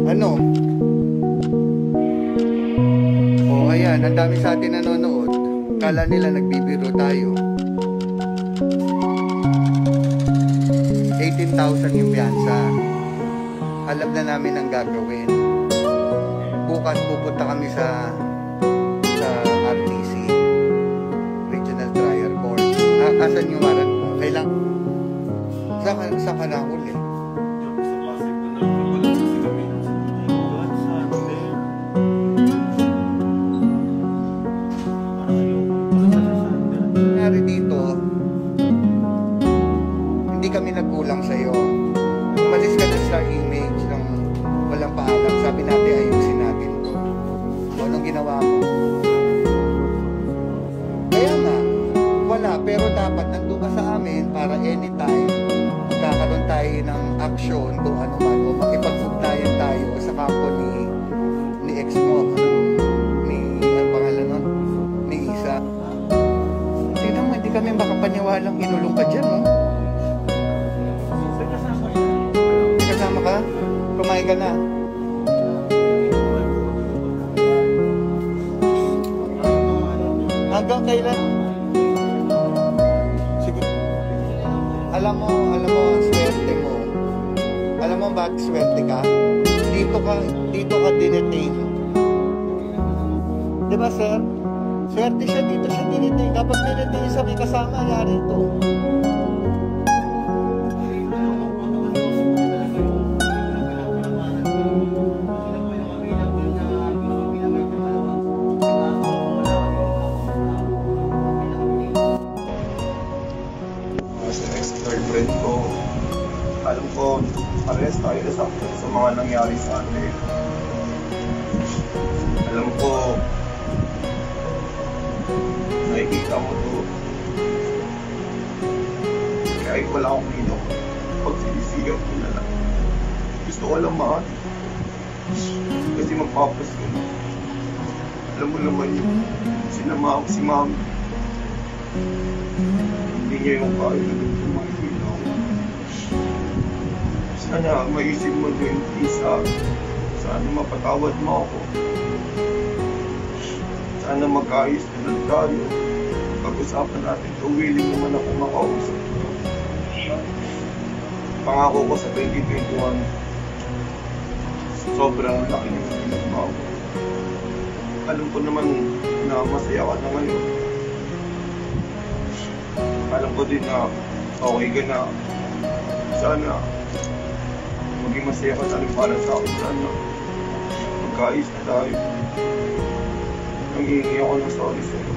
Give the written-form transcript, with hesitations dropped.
Ano? O ayan, ang dami sa atin nanonood. Kala nila nagbibiro tayo. 18,000 yung piyansa. Alam na namin ang gagawin. Bukas pupunta kami sa RTC, Regional Trial Court. Asan yung warrant mo? Kailang sa ka na uli? Nangyari dito, hindi kami nagkulang sa'yo. Umalis ka na sa image ng walang paalam. Sabi natin ayusin natin to. Anong ginawa mo? Kaya nga, wala. Pero dapat nandun ka sa amin para anytime magkakaroon tayo ng action kung ano man o makipag-ugnayan tayo sa company ni ex mo, ang pangalan nun? Ni Isa. Tignan mo, hindi kami makapaniwalang inulong ka dyan, no? May kasama ka? Kumain ka na? Hanggang kailan? Siguro. Alam mo ang swerte mo. Alam mo bakit swerte ka? Dito ka dinetain. Diba, sir? Swerte siya, dito siya dinetain. Kapag dinetain siya, may kasama, yari ito. Girlfriend ko, alam ko parehas tayo sa mga nangyari sa atin. Alam ko nakikita mo to, kahit wala akong ino, pag sinisigaw ko na lang, gusto ko lang mahal kasi magpapas ko. Alam mo naman yung si mami, hindi niya yung kaya na makikita ko. Sana maisip mo din, Isa. Sana mapatawad mo ako. Sana magkaayos na lang tayo. Pag-usapan natin ito, willing naman ako makausap. Pangako ko sa 2021, sobrang laki ng pinagbago. Alam ko naman na masaya ka na ngayon. Alam ko din na okay ka na. Sana maging masaya ka na rin para sa akin. Sana magkaayos na tayo. Nangihingi ako ng sorry sa'yo.